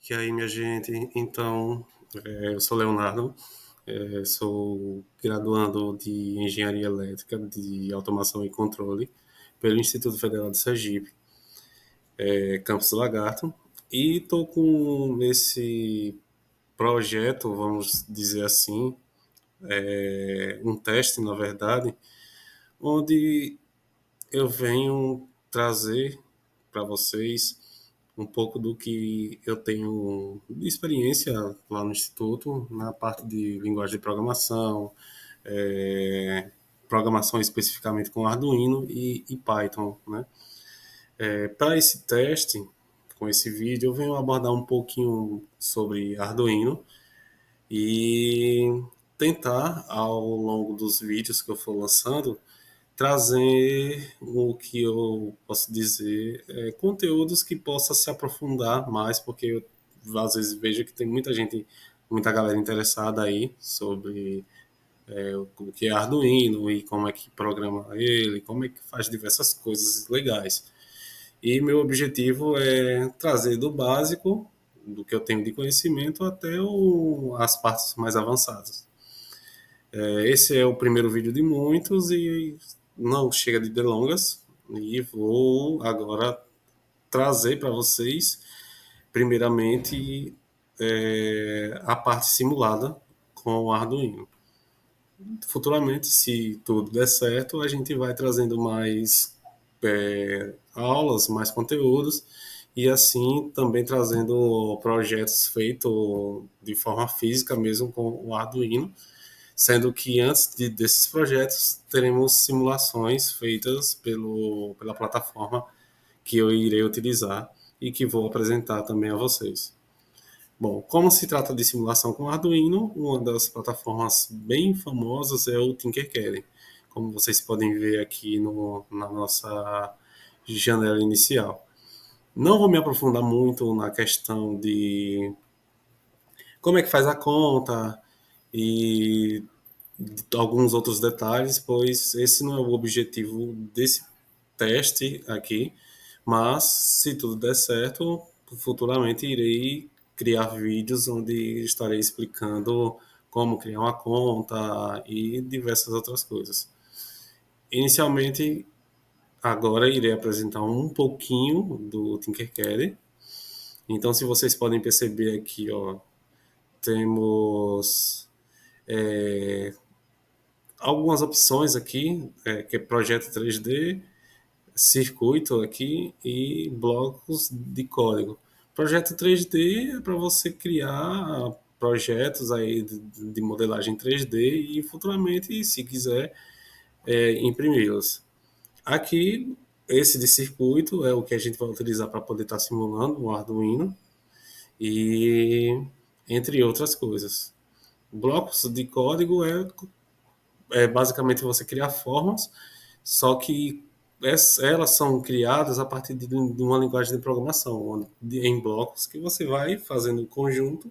E aí, minha gente? Então, eu sou Leonardo, sou graduando de Engenharia Elétrica de Automação e Controle pelo Instituto Federal de Sergipe, Campus do Lagarto, e estou com esse projeto, vamos dizer assim, um teste, na verdade, onde eu venho trazer para vocês um pouco do que eu tenho de experiência lá no Instituto, na parte de linguagem de programação, programação especificamente com Arduino e Python, né? Para esse teste, com esse vídeo, eu venho abordar um pouquinho sobre Arduino e tentar, ao longo dos vídeos que eu for lançando, trazer o que eu posso dizer, conteúdos que possa se aprofundar mais, porque eu às vezes vejo que tem muita gente, muita galera interessada aí sobre o que é Arduino e como é que programa ele, como é que faz diversas coisas legais. E meu objetivo é trazer do básico, do que eu tenho de conhecimento, até as partes mais avançadas. Esse é o primeiro vídeo de muitos e não chega de delongas. E vou agora trazer para vocês, primeiramente, a parte simulada com o Arduino. Futuramente, se tudo der certo, a gente vai trazendo mais aulas, mais conteúdos e assim também trazendo projetos feitos de forma física mesmo com o Arduino, sendo que desses projetos teremos simulações feitas pela plataforma que eu irei utilizar e que vou apresentar também a vocês. Bom, como se trata de simulação com Arduino, uma das plataformas bem famosas é o Tinkercad. Como vocês podem ver aqui na nossa janela inicial. Não vou me aprofundar muito na questão de como é que faz a conta e alguns outros detalhes, pois esse não é o objetivo desse teste aqui, mas se tudo der certo, futuramente irei criar vídeos onde estarei explicando como criar uma conta e diversas outras coisas. Inicialmente, agora irei apresentar um pouquinho do Tinkercad. Então, se vocês podem perceber aqui, ó, temos algumas opções aqui, que é projeto 3D, circuito aqui e blocos de código. Projeto 3D é para você criar projetos aí de modelagem 3D e futuramente, se quiser, imprimi-los. Aqui, esse de circuito é o que a gente vai utilizar para poder estar simulando o Arduino e entre outras coisas. Blocos de código é basicamente você criar formas, só que elas são criadas a partir de uma linguagem de programação, em blocos que você vai fazendo em conjunto,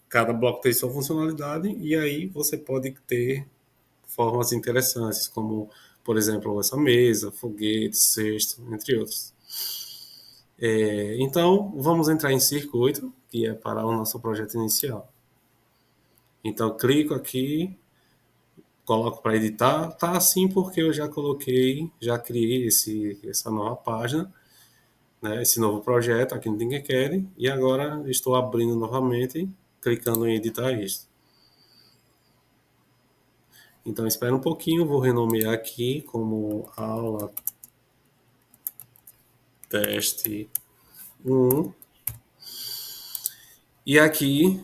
cada bloco tem sua funcionalidade, e aí você pode ter formas interessantes, como, por exemplo, essa mesa, foguete, cesto, entre outros. Então, vamos entrar em circuito, que é para o nosso projeto inicial. Então, clico aqui, coloco para editar, tá assim porque eu já coloquei, já criei essa nova página, né, esse novo projeto aqui no Tinkercad, e agora estou abrindo novamente, clicando em editar isto. Então espera um pouquinho, vou renomear aqui como aula teste 1. E aqui,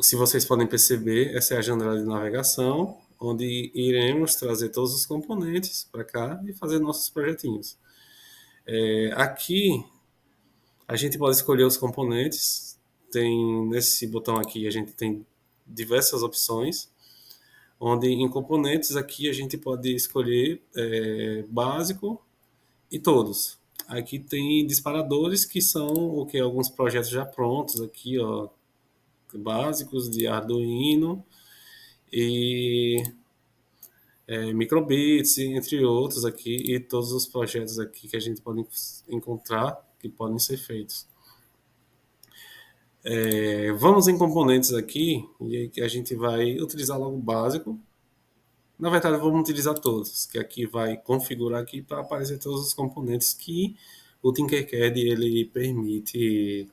se vocês podem perceber, essa é a janela de navegação, onde iremos trazer todos os componentes para cá e fazer nossos projetinhos. Aqui a gente pode escolher os componentes. Tem nesse botão aqui a gente tem diversas opções, onde em componentes aqui a gente pode escolher básico e todos. Aqui tem disparadores que são o que alguns projetos já prontos aqui, ó, básicos de Arduino e microbits, entre outros aqui, e todos os projetos aqui que a gente pode encontrar que podem ser feitos. Vamos em componentes aqui, e aí que a gente vai utilizar logo o básico. Na verdade, vamos utilizar todos, que aqui vai configurar aqui para aparecer todos os componentes que o Tinkercad ele permite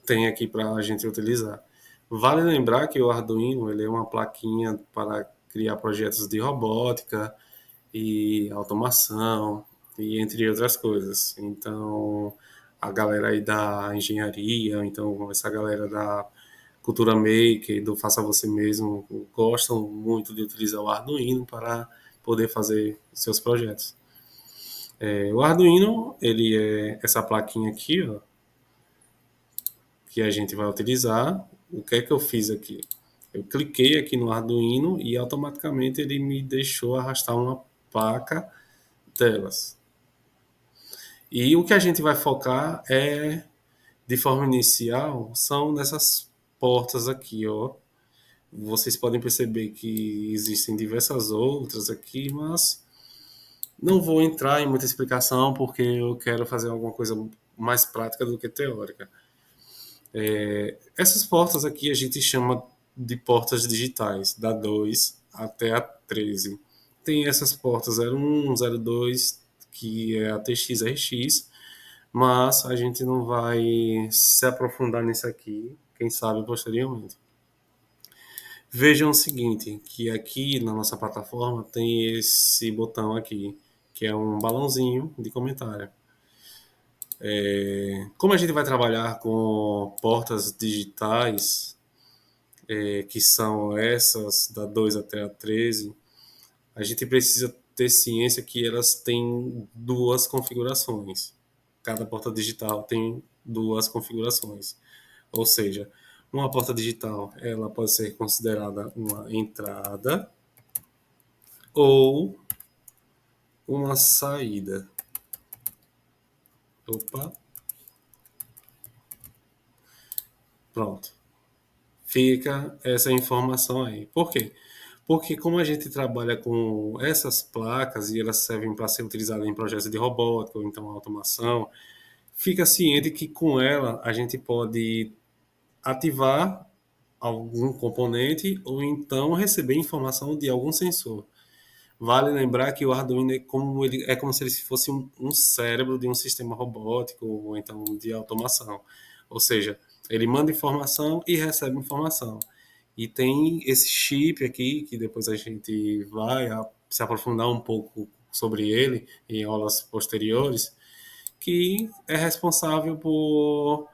tem aqui para a gente utilizar. Vale lembrar que o Arduino ele é uma plaquinha para criar projetos de robótica e automação e entre outras coisas. Então, a galera aí da engenharia, então essa galera da cultura maker, do faça você mesmo, gostam muito de utilizar o Arduino para poder fazer seus projetos. O Arduino, ele é essa plaquinha aqui, ó, que a gente vai utilizar. O que é que eu fiz aqui? Eu cliquei aqui no Arduino e automaticamente ele me deixou arrastar uma placa delas. E o que a gente vai focar de forma inicial, são nessas portas aqui, ó. Vocês podem perceber que existem diversas outras aqui, mas não vou entrar em muita explicação porque eu quero fazer alguma coisa mais prática do que teórica. Essas portas aqui a gente chama de portas digitais, da 2 até a 13. Tem essas portas 01, 02, que é a TX, RX, mas a gente não vai se aprofundar nisso aqui, quem sabe posteriormente. Vejam o seguinte, que aqui na nossa plataforma tem esse botão aqui, que é um balãozinho de comentário. Como a gente vai trabalhar com portas digitais, que são essas da 2 até a 13, a gente precisa ter ciência que elas têm duas configurações. Cada porta digital tem duas configurações. Ou seja, uma porta digital ela pode ser considerada uma entrada ou uma saída. Opa, pronto. Fica essa informação aí. Por quê? Porque como a gente trabalha com essas placas e elas servem para ser utilizadas em projetos de robótica ou então automação, fica ciente que com ela a gente pode ativar algum componente ou então receber informação de algum sensor. Vale lembrar que o Arduino é como se ele fosse um cérebro de um sistema robótico ou então de automação. Ou seja, ele manda informação e recebe informação. E tem esse chip aqui, que depois a gente vai se aprofundar um pouco sobre ele em aulas posteriores, que é responsável por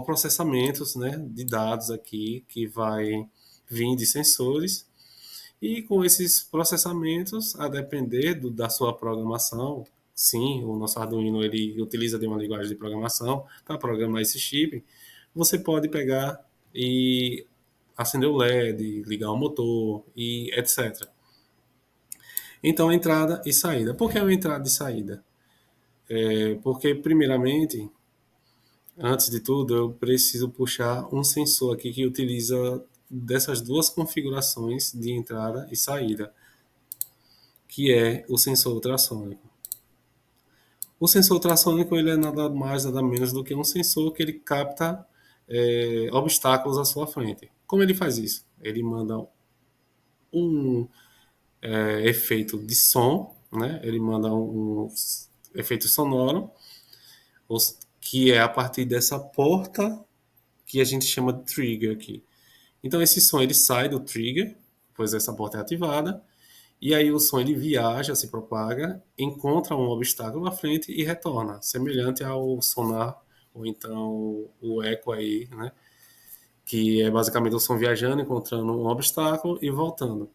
processamentos, né, de dados aqui, que vai vir de sensores e com esses processamentos, a depender da sua programação, sim, o nosso Arduino ele utiliza de uma linguagem de programação para programar esse chip, você pode pegar e acender o LED, ligar o motor e etc. Então, entrada e saída. Por que uma entrada e saída? Porque, primeiramente, antes de tudo, eu preciso puxar um sensor aqui que utiliza dessas duas configurações de entrada e saída, que é o sensor ultrassônico. O sensor ultrassônico ele é nada mais, nada menos do que um sensor que ele capta obstáculos à sua frente. Como ele faz isso? Ele manda um efeito de som, né? Ele manda um efeito sonoro, que é a partir dessa porta que a gente chama de trigger aqui. Então esse som ele sai do trigger, pois essa porta é ativada, e aí o som ele viaja, se propaga, encontra um obstáculo na frente e retorna, semelhante ao sonar ou então o eco aí, né? Que é basicamente o som viajando, encontrando um obstáculo e voltando.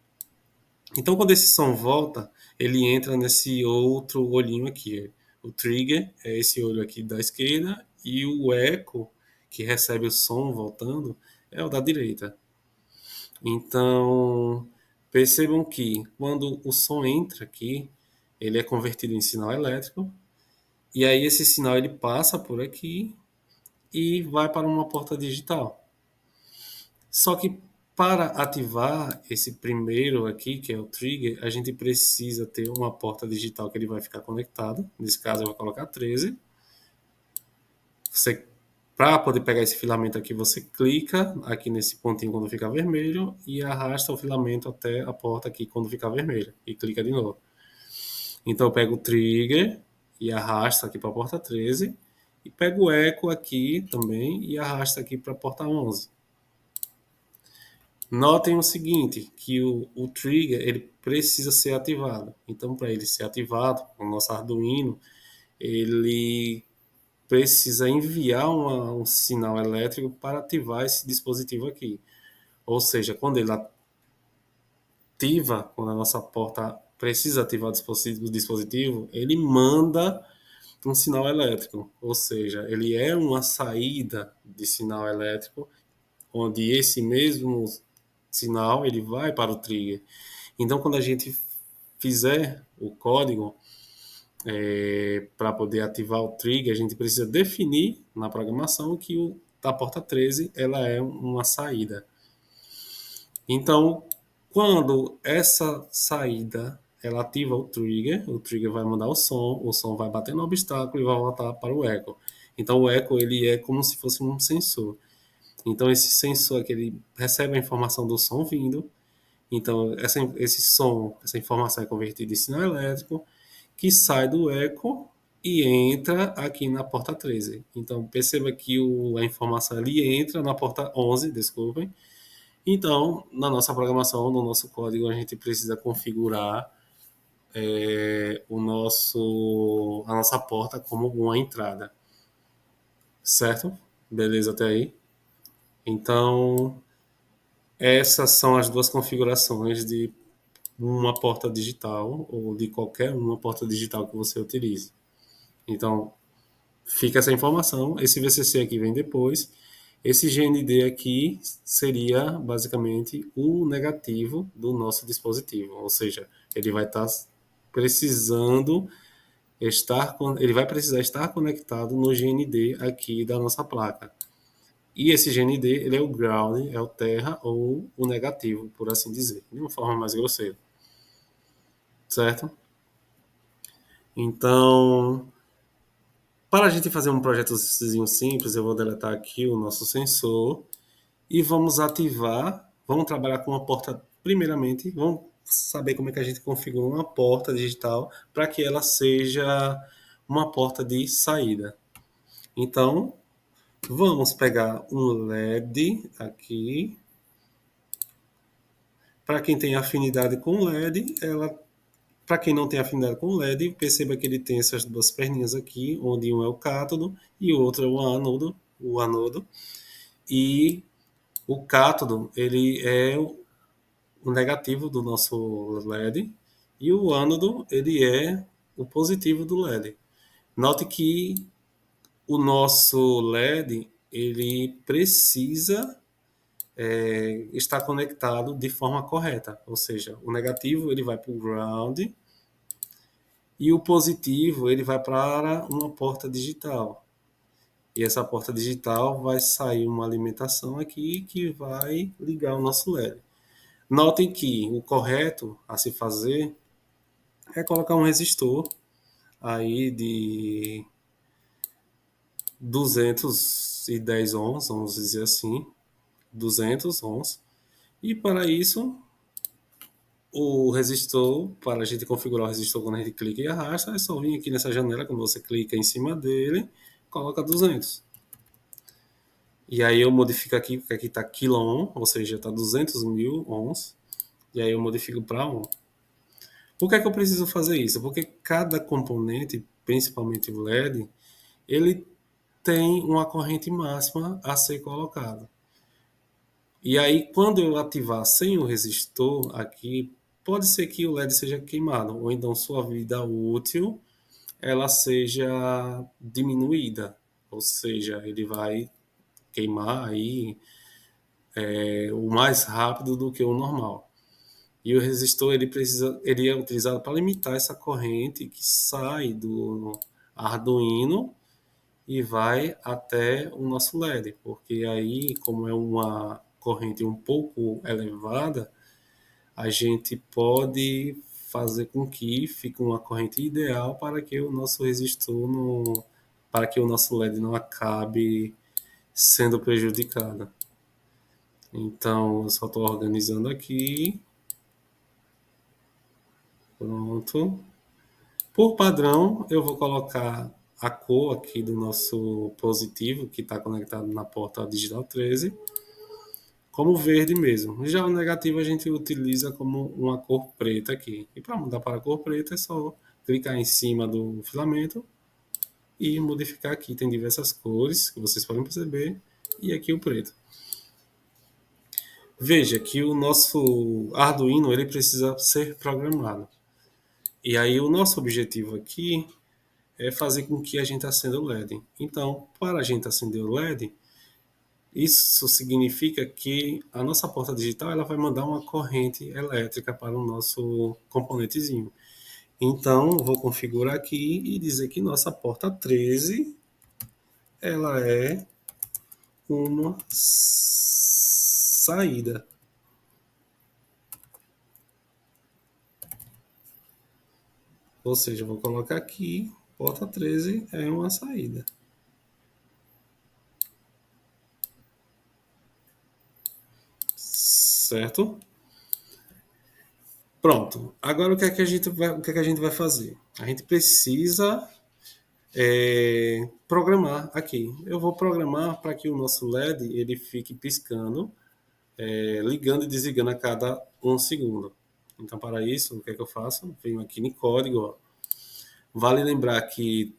Então quando esse som volta, ele entra nesse outro olhinho aqui. O trigger é esse olho aqui da esquerda e o eco que recebe o som voltando é o da direita. Então, percebam que quando o som entra aqui, ele é convertido em sinal elétrico, e aí esse sinal ele passa por aqui e vai para uma porta digital. Só que para ativar esse primeiro aqui, que é o trigger, a gente precisa ter uma porta digital que ele vai ficar conectado. Nesse caso, eu vou colocar 13. Você Para poder pegar esse filamento aqui, você clica aqui nesse pontinho quando ficar vermelho e arrasta o filamento até a porta aqui quando ficar vermelho. E clica de novo. Então eu pego o trigger e arrasto aqui para a porta 13 e pego o eco aqui também e arrasto aqui para a porta 11. Notem o seguinte, que o trigger ele precisa ser ativado. Então, para ele ser ativado, o nosso Arduino, ele precisa enviar um sinal elétrico para ativar esse dispositivo aqui. Ou seja, quando ele ativa, quando a nossa porta precisa ativar o dispositivo, ele manda um sinal elétrico. Ou seja, ele é uma saída de sinal elétrico, onde esse mesmo sinal ele vai para o trigger. Então, quando a gente fizer o código para poder ativar o trigger, a gente precisa definir na programação que da porta 13 ela é uma saída. Então, quando essa saída ela ativa o trigger vai mandar o som vai bater no obstáculo e vai voltar para o eco. Então, o eco ele é como se fosse um sensor. Então, esse sensor aqui, ele recebe a informação do som vindo. Então, esse som, essa informação é convertida em sinal elétrico, que sai do eco e entra aqui na porta 13. Então, perceba que a informação ali entra na porta 11, desculpem. Então, na nossa programação, no nosso código, a gente precisa configurar a nossa porta como uma entrada. Certo? Beleza até aí? Então, essas são as duas configurações de uma porta digital ou de qualquer uma porta digital que você utilize. Então, fica essa informação. Esse VCC aqui vem depois. Esse GND aqui seria basicamente o negativo do nosso dispositivo, ou seja, ele vai estar precisando ele vai precisar estar conectado no GND aqui da nossa placa. E esse GND, ele é o ground, é o terra ou o negativo, por assim dizer, de uma forma mais grosseira. Certo? Então, para a gente fazer um projetozinho simples, eu vou deletar aqui o nosso sensor e vamos ativar, vamos trabalhar com uma porta, primeiramente, vamos saber como é que a gente configura uma porta digital para que ela seja uma porta de saída. Então, vamos pegar um LED aqui. Para quem tem afinidade com LED, para quem não tem afinidade com LED, perceba que ele tem essas duas perninhas aqui, onde um é o cátodo e o outro é o anodo. E o cátodo, ele é o negativo do nosso LED e o ânodo, ele é o positivo do LED. Note que o nosso LED, ele precisa estar conectado de forma correta, ou seja, o negativo ele vai para o ground e o positivo ele vai para uma porta digital. E essa porta digital vai sair uma alimentação aqui que vai ligar o nosso LED. Notem que o correto a se fazer é colocar um resistor aí de 210 ohms, vamos dizer assim, 200 ohms. E para isso, o resistor, para a gente configurar o resistor quando a gente clica e arrasta, é só vir aqui nessa janela, quando você clica em cima dele, coloca 200. E aí eu modifico aqui, porque aqui está kilo ohm, ou seja, está 200 mil ohms. E aí eu modifico para ohm. Por que é que eu preciso fazer isso? Porque cada componente, principalmente o LED, ele tem uma corrente máxima a ser colocada. E aí, quando eu ativar sem o resistor aqui, pode ser que o LED seja queimado, ou então sua vida útil ela seja diminuída, ou seja, ele vai queimar aí o mais rápido do que o normal. E o resistor ele é utilizado para limitar essa corrente que sai do Arduino e vai até o nosso LED, porque aí, como é uma corrente um pouco elevada, a gente pode fazer com que fique uma corrente ideal para que o nosso resistor não, para que o nosso LED não acabe sendo prejudicada. Então, eu só estou organizando aqui. Pronto. Por padrão, eu vou colocar a cor aqui do nosso positivo, que está conectado na porta digital 13, como verde mesmo. Já o negativo a gente utiliza como uma cor preta aqui. E para mudar para a cor preta é só clicar em cima do filamento e modificar aqui. Tem diversas cores que vocês podem perceber. E aqui o preto. Veja que o nosso Arduino ele precisa ser programado. E aí o nosso objetivo aqui é fazer com que a gente acenda o LED. Então, para a gente acender o LED, isso significa que a nossa porta digital ela vai mandar uma corrente elétrica para o nosso componentezinho. Então, vou configurar aqui e dizer que nossa porta 13 ela é uma saída. Ou seja, vou colocar aqui, porta 13 é uma saída. Certo? Pronto. Agora o que é que a gente vai fazer? A gente precisa programar aqui. Eu vou programar para que o nosso LED ele fique piscando, ligando e desligando a cada 1 segundo. Então, para isso, o que é que eu faço? Venho aqui no código. Ó. Vale lembrar que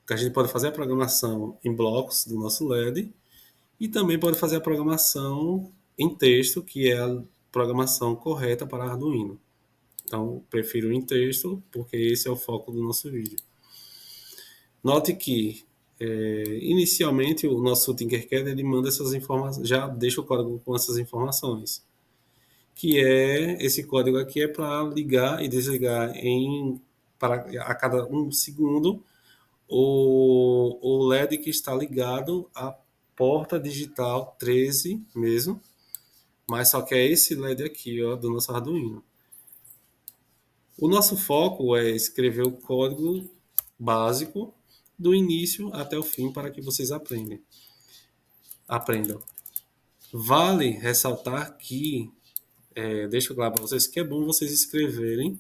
a gente pode fazer a programação em blocos do nosso LED e também pode fazer a programação em texto, que é a programação correta para Arduino. Então, prefiro em texto, porque esse é o foco do nosso vídeo. Note que, inicialmente, o nosso Tinkercad ele manda essas informações, já deixa o código com essas informações. Que é, esse código aqui é para ligar e desligar a cada 1 segundo o LED que está ligado à porta digital 13 mesmo, mas só que é esse LED aqui, ó, do nosso Arduino. O nosso foco é escrever o código básico do início até o fim para que vocês aprendam. Vale ressaltar que, deixo claro para vocês que é bom vocês escreverem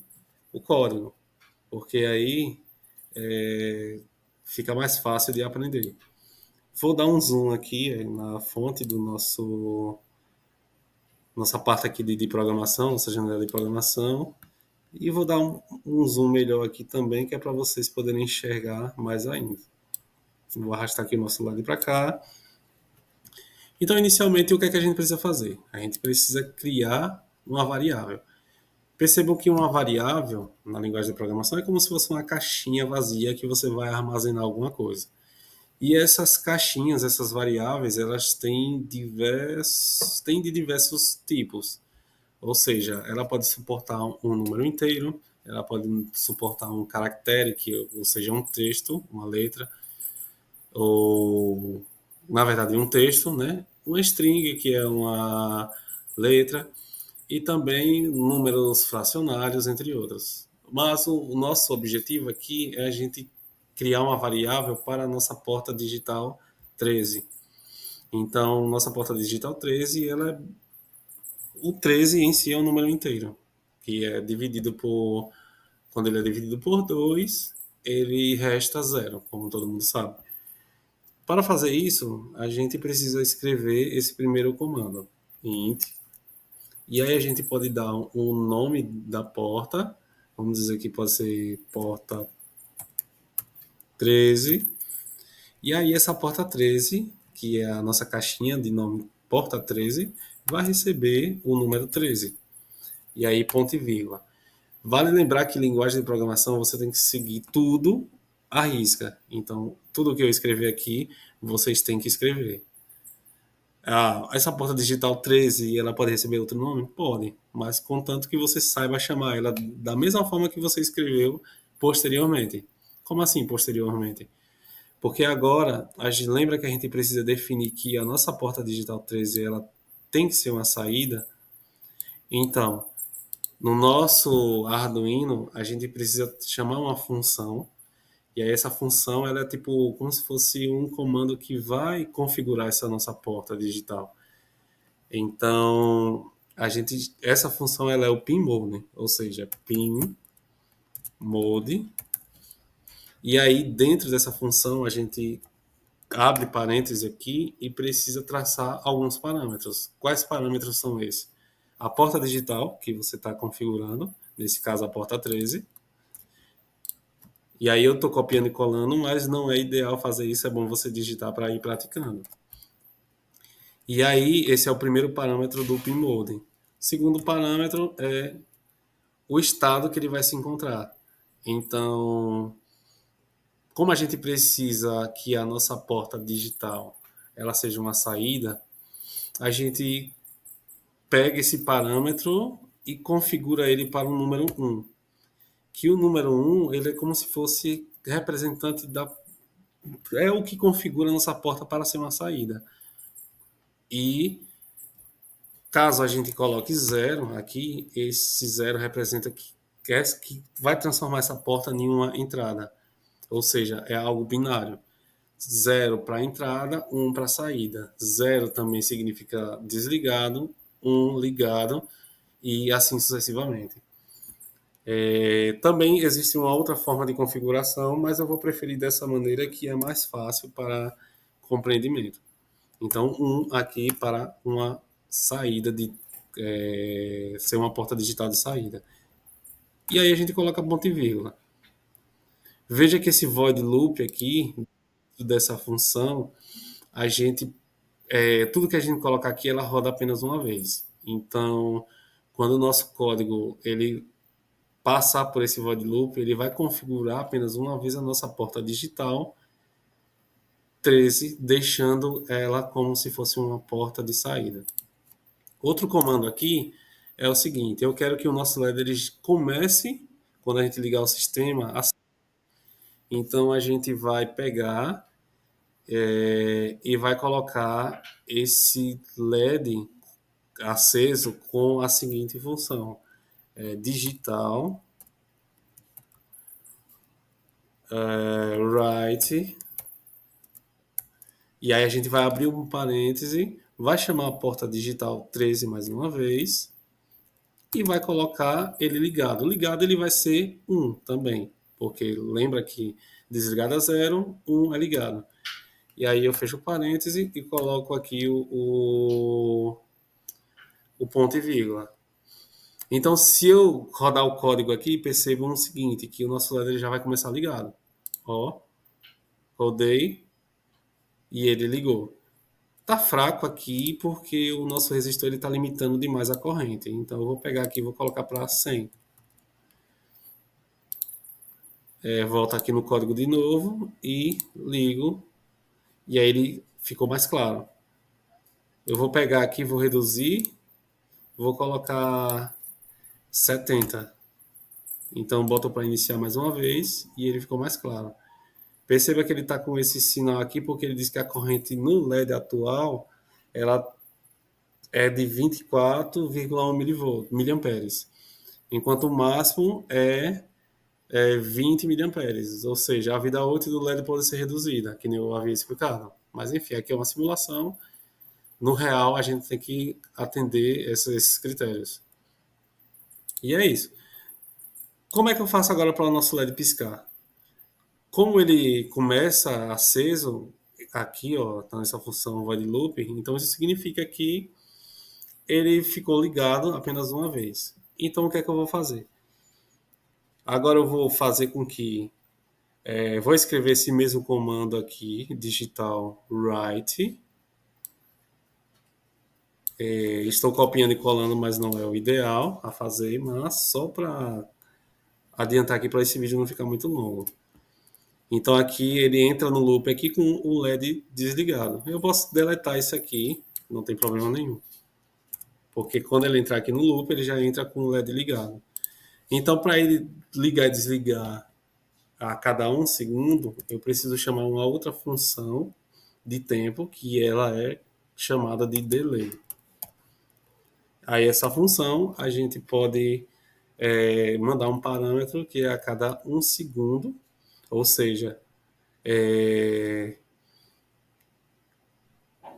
o código, porque aí fica mais fácil de aprender. Vou dar um zoom aqui na fonte do nossa parte aqui de programação, nossa janela de programação. E vou dar um zoom melhor aqui também, que é para vocês poderem enxergar mais ainda. Vou arrastar aqui o nosso lado para cá. Então, inicialmente, o que é que a gente precisa fazer? A gente precisa criar uma variável. Percebam que uma variável, na linguagem de programação, é como se fosse uma caixinha vazia que você vai armazenar alguma coisa. E essas caixinhas, essas variáveis, elas têm de diversos tipos. Ou seja, ela pode suportar um número inteiro, ela pode suportar um caractere, ou seja, um texto, uma letra, ou, na verdade, um texto, né? Uma string, que é uma letra, e também números fracionários, entre outros. Mas o nosso objetivo aqui é a gente criar uma variável para a nossa porta digital 13. Então, nossa porta digital 13, o 13 em si é um número inteiro, que é dividido por, quando ele é dividido por 2, ele resta zero, como todo mundo sabe. Para fazer isso, a gente precisa escrever esse primeiro comando, int, e aí a gente pode dar o nome da porta, vamos dizer que pode ser porta 13, e aí essa porta 13, que é a nossa caixinha de nome porta 13, vai receber o número 13. E aí ponto e vírgula. Vale lembrar que linguagem de programação você tem que seguir tudo à risca. Então, tudo que eu escrever aqui, vocês têm que escrever. Essa porta digital 13, ela pode receber outro nome? Pode, mas contanto que você saiba chamar ela da mesma forma que você escreveu posteriormente. Como assim posteriormente? Porque agora, a gente lembra que a gente precisa definir que a nossa porta digital 13 ela tem que ser uma saída. Então, no nosso Arduino, a gente precisa chamar uma função E aí essa função, ela é tipo como se fosse um comando que vai configurar essa nossa porta digital. Então, essa função ela é o pin mode, ou seja, pin mode. E aí dentro dessa função a gente abre parênteses aqui e precisa traçar alguns parâmetros. Quais parâmetros são esses? A porta digital que você está configurando, nesse caso a porta 13. E aí eu estou copiando e colando, mas não é ideal fazer isso, é bom você digitar para ir praticando. E aí esse é o primeiro parâmetro do pin mode. Segundo parâmetro é o estado que ele vai se encontrar. Então, como a gente precisa que a nossa porta digital ela seja uma saída, a gente pega esse parâmetro e configura ele para o número 1. Que o número 1 ele é como se fosse representante da. É o que configura a nossa porta para ser uma saída. E caso a gente coloque 0 aqui, esse 0 representa que vai transformar essa porta em uma entrada. Ou seja, é algo binário. 0 para entrada, 1 para saída. 0 também significa desligado, 1 ligado e assim sucessivamente. Também existe uma outra forma de configuração, mas eu vou preferir dessa maneira que é mais fácil para compreendimento. Então, 1 aqui para uma saída ser uma porta digital de saída. E aí a gente coloca ponto e vírgula. Veja que esse void loop aqui, dessa função, a gente tudo que a gente colocar aqui, ela roda apenas uma vez. Então, quando o nosso código ele passar por esse void loop, ele vai configurar apenas uma vez a nossa porta digital 13, deixando ela como se fosse uma porta de saída. Outro comando aqui é o seguinte: eu quero que o nosso LED ele comece, quando a gente ligar o sistema, então a gente vai pegar e vai colocar esse LED aceso com a seguinte função: digital write, e aí a gente vai abrir um parêntese, vai chamar a porta digital 13 mais uma vez e vai colocar ele ligado. O ligado ele vai ser 1 também, porque lembra que desligado é 0, 1 é ligado. E aí eu fecho o parêntese e coloco aqui o ponto e vírgula. Então, se eu rodar o código aqui, percebam o seguinte, que o nosso LED já vai começar ligado. Ó, rodei e ele ligou. Tá fraco aqui porque o nosso resistor ele está limitando demais a corrente. Então, eu vou pegar aqui e vou colocar para 100. Volto aqui no código de novo e ligo. E aí ele ficou mais claro. Eu vou pegar aqui, vou reduzir, vou colocar 70. Então, boto para iniciar mais uma vez e ele ficou mais claro. Perceba que ele está com esse sinal aqui porque ele diz que a corrente no LED atual ela é de 24,1 miliamperes, enquanto o máximo é 20 miliamperes, ou seja, a vida útil do LED pode ser reduzida, que nem eu havia explicado. Mas enfim, aqui é uma simulação. No real, a gente tem que atender esses critérios. E é isso. Como é que eu faço agora para o nosso LED piscar? Como ele começa aceso aqui, ó, tá nessa função while loop, então isso significa que ele ficou ligado apenas uma vez. Então o que é que eu vou fazer? Agora eu vou fazer com que vou escrever esse mesmo comando aqui, digital write. Estou copiando e colando, mas não é o ideal a fazer, mas só para adiantar aqui para esse vídeo não ficar muito longo. Então aqui ele entra no loop aqui com o LED desligado. Eu posso deletar isso aqui, não tem problema nenhum. Porque quando ele entrar aqui no loop, ele já entra com o LED ligado. Então para ele ligar e desligar a cada 1 segundo, eu preciso chamar uma outra função de tempo, que ela é chamada de delay. Aí essa função a gente pode mandar um parâmetro que é a cada 1 segundo Ou seja, é,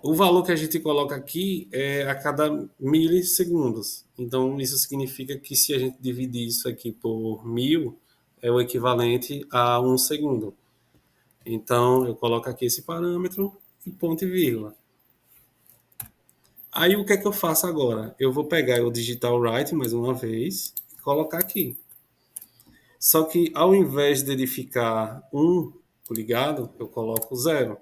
o valor que a gente coloca aqui é a cada milissegundos. Então, isso significa que se a gente dividir isso aqui por 1000, é o equivalente a 1 segundo. Então, eu coloco aqui esse parâmetro e ponto e vírgula. Aí, o que é que eu faço agora? Eu vou pegar o digital write mais uma vez e colocar aqui. Só que, ao invés de ele ficar 1 ligado, eu coloco 0.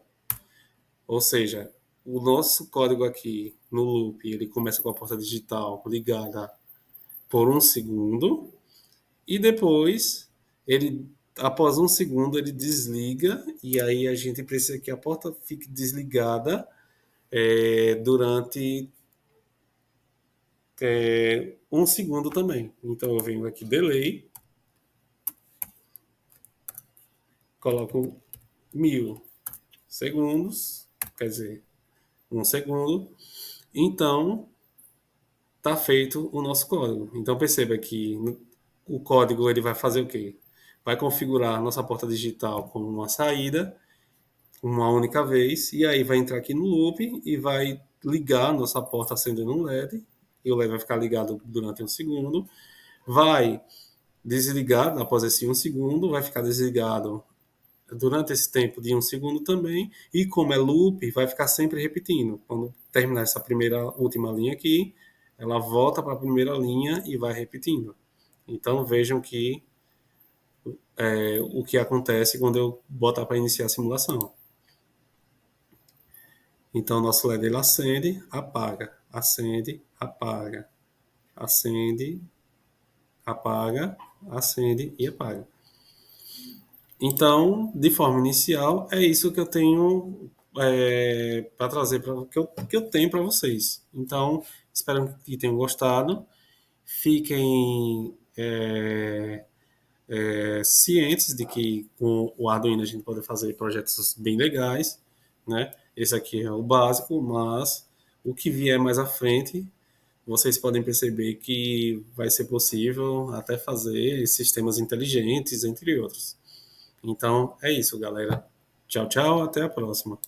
Ou seja, o nosso código aqui no loop, ele começa com a porta digital ligada por 1 segundo e depois ele, após 1 segundo, ele desliga e aí a gente precisa que a porta fique desligada durante 1 segundo também. Então eu venho aqui delay, coloco 1000 segundos, quer dizer, 1 segundo. Então está feito o nosso código. Então perceba que o código ele vai fazer o quê? Vai configurar a nossa porta digital como uma saída, uma única vez, e aí vai entrar aqui no loop e vai ligar a nossa porta acendendo um LED, e o LED vai ficar ligado durante 1 segundo, vai desligar após esse 1 segundo, vai ficar desligado durante esse tempo de 1 segundo também, e como é loop, vai ficar sempre repetindo. Quando terminar essa primeira, última linha aqui, ela volta para a primeira linha e vai repetindo. Então vejam que o que acontece quando eu botar para iniciar a simulação. Então nosso LED ele acende, apaga, acende, apaga, acende, apaga, acende e apaga. Então, de forma inicial, é isso que eu tenho para trazer, que eu tenho para vocês. Então, espero que tenham gostado. Fiquem cientes de que com o Arduino a gente pode fazer projetos bem legais, né? Esse aqui é o básico, mas o que vier mais à frente, vocês podem perceber que vai ser possível até fazer sistemas inteligentes, entre outros. Então é isso, galera. Tchau, tchau, até a próxima.